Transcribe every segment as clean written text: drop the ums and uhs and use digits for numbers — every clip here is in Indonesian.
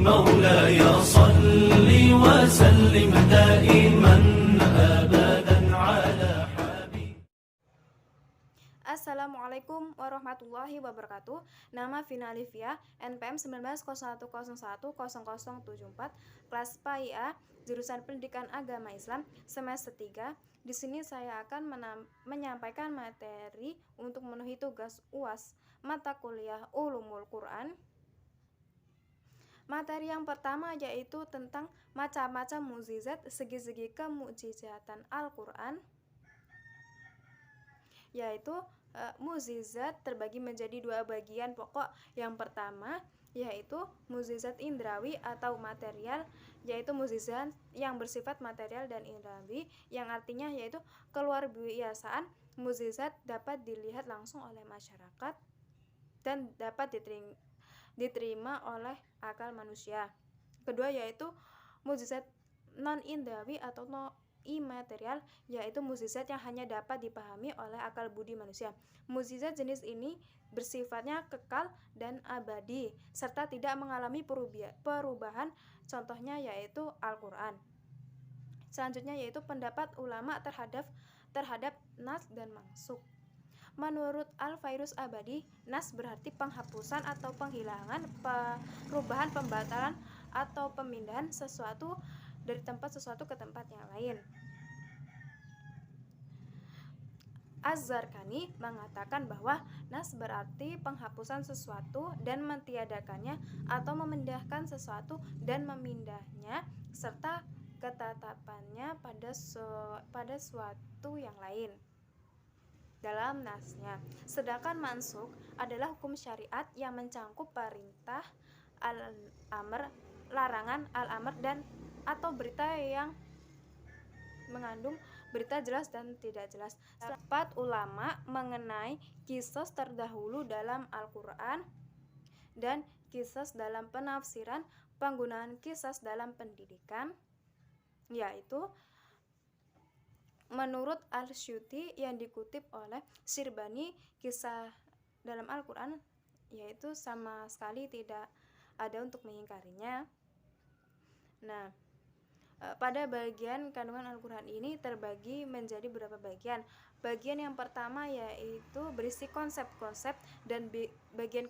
مولاي صل وسلم دائما أبدا على حبيبك. Assalamualaikum warahmatullahi wabarakatuh. Nama Vina Alivia, NPM 1901010074, kelas PAIA, jurusan Pendidikan Agama Islam, semester 3. Di sini saya akan menyampaikan materi untuk memenuhi tugas UAS mata kuliah Ulumul Quran. Materi yang pertama yaitu tentang macam-macam mukjizat, segi-segi kemukjizatan Al-Quran, yaitu mukjizat terbagi menjadi dua bagian pokok. Yang pertama yaitu mukjizat indrawi atau material, yaitu mukjizat yang bersifat material dan indrawi, yang artinya yaitu keluar biasaan. Mukjizat dapat dilihat langsung oleh masyarakat dan dapat diterima oleh akal manusia. Kedua yaitu mukjizat non indrawi atau imaterial, yaitu mukjizat yang hanya dapat dipahami oleh akal budi manusia. Mukjizat jenis ini bersifatnya kekal dan abadi serta tidak mengalami perubahan. Contohnya yaitu Al-Quran. Selanjutnya yaitu pendapat ulama terhadap nas dan mansukh. Menurut Al-Fairuz Abadi, nas berarti penghapusan atau penghilangan, perubahan, pembatalan atau pemindahan sesuatu dari tempat sesuatu ke tempat yang lain. Az-Zarkani mengatakan bahwa nas berarti penghapusan sesuatu dan mentiadakannya, atau memindahkan sesuatu dan memindahnya, serta ketetapannya pada suatu yang lain dalam nasnya. Sedangkan mansukh adalah hukum syariat yang mencangkup perintah al-amr, larangan al-amr, dan atau berita yang mengandung berita jelas dan tidak jelas. Pendapat ulama mengenai qisas terdahulu dalam Al-Quran dan qisas dalam penafsiran, penggunaan qisas dalam pendidikan, yaitu menurut Al-Syuti yang dikutip oleh Syirbani, kisah dalam Al-Quran yaitu sama sekali tidak ada untuk mengingkarinya. Nah, pada bagian kandungan Al-Quran ini terbagi menjadi beberapa bagian. Bagian yang pertama yaitu berisi konsep-konsep dan bagian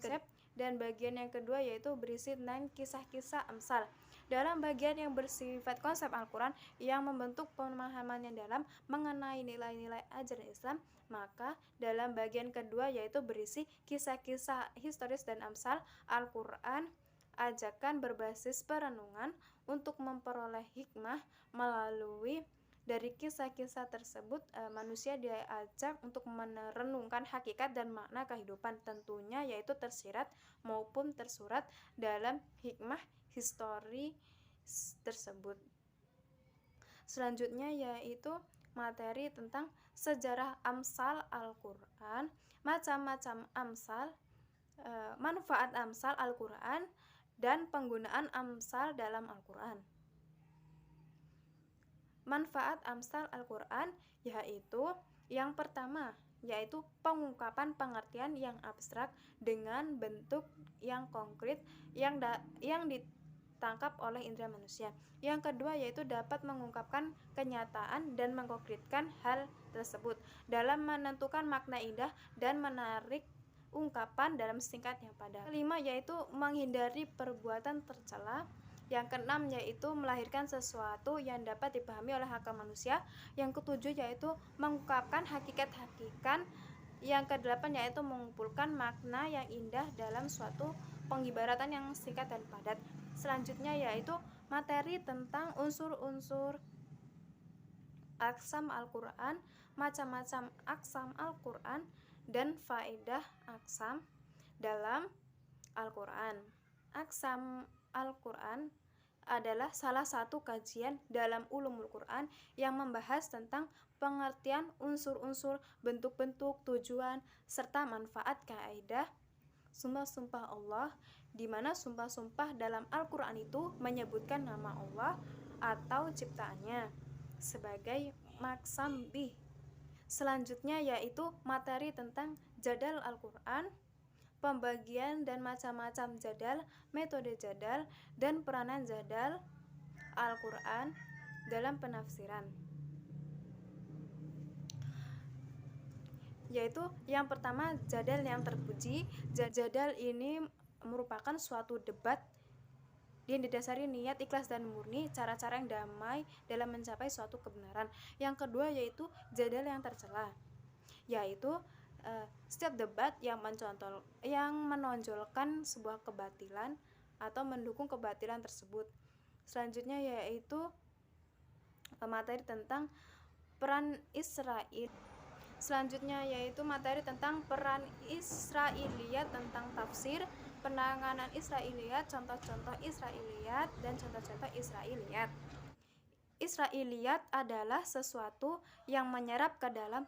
yang kedua yaitu berisi tentang kisah-kisah amsal. Dalam bagian yang bersifat konsep Al-Quran yang membentuk pemahaman yang dalam mengenai nilai-nilai ajaran Islam, maka dalam bagian kedua yaitu berisi kisah-kisah historis dan amsal Al-Quran, ajakan berbasis perenungan untuk memperoleh hikmah. Melalui dari kisah-kisah tersebut, manusia diajak untuk merenungkan hakikat dan makna kehidupan, tentunya yaitu tersirat maupun tersurat dalam hikmah histori tersebut. Selanjutnya yaitu materi tentang sejarah amsal Al-Quran, macam-macam amsal, manfaat amsal Al-Quran, dan penggunaan amsal dalam Al-Quran. Manfaat amsal Al-Quran yaitu yang pertama yaitu pengungkapan pengertian yang abstrak dengan bentuk yang konkret yang ditangkap oleh indera manusia. Yang kedua yaitu dapat mengungkapkan kenyataan dan mengkonkretkan hal tersebut dalam menentukan makna indah dan menarik ungkapan dalam singkat yang padat. Kelima yaitu menghindari perbuatan tercela. Yang keenam yaitu melahirkan sesuatu yang dapat dipahami oleh akal manusia. Yang ketujuh yaitu mengungkapkan hakikat-hakikat. Yang kedelapan yaitu mengumpulkan makna yang indah dalam suatu pengibaratan yang singkat dan padat. Selanjutnya yaitu materi tentang unsur-unsur aqsam Al-Quran, macam-macam aqsam Al-Quran, dan faedah aqsam dalam Al-Quran. Aqsam Al-Quran adalah salah satu kajian dalam Ulumul Quran yang membahas tentang pengertian unsur-unsur, bentuk-bentuk, tujuan, serta manfaat kaidah sumpah-sumpah Allah, di mana sumpah-sumpah dalam Al-Quran itu menyebutkan nama Allah atau ciptaannya sebagai maksam bih. Selanjutnya yaitu materi tentang jadal Al-Quran, pembagian dan macam-macam jadal, metode jadal, dan peranan jadal Al-Quran dalam penafsiran. Yaitu yang pertama, jadal yang terpuji. Jadal ini merupakan suatu debat yang didasari niat ikhlas dan murni, cara-cara yang damai dalam mencapai suatu kebenaran. Yang kedua yaitu jadal yang tercela, yaitu setiap debat yang menonjolkan sebuah kebatilan atau mendukung kebatilan tersebut. Selanjutnya yaitu materi tentang peran Israel. Selanjutnya yaitu materi tentang peran Israiliyat tentang tafsir, penanganan Israiliyat, contoh-contoh Israiliyat, dan contoh-contoh Israiliyat. Israiliyat adalah sesuatu yang menyerap ke dalam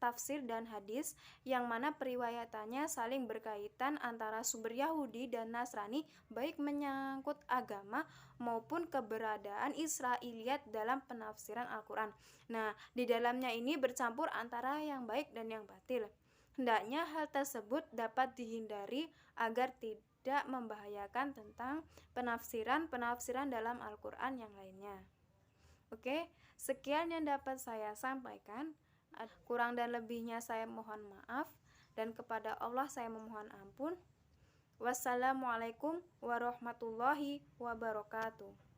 tafsir dan hadis, yang mana periwayatannya saling berkaitan antara sumber Yahudi dan Nasrani, baik menyangkut agama maupun keberadaan Israiliyat dalam penafsiran Al-Quran. Nah, di dalamnya ini bercampur antara yang baik dan yang batil. Hendaknya hal tersebut dapat dihindari agar tidak membahayakan tentang penafsiran dalam Al-Quran yang lainnya. Oke, sekian yang dapat saya sampaikan. Kurang dan lebihnya saya mohon maaf, dan kepada Allah saya memohon ampun. Wassalamualaikum warahmatullahi wabarakatuh.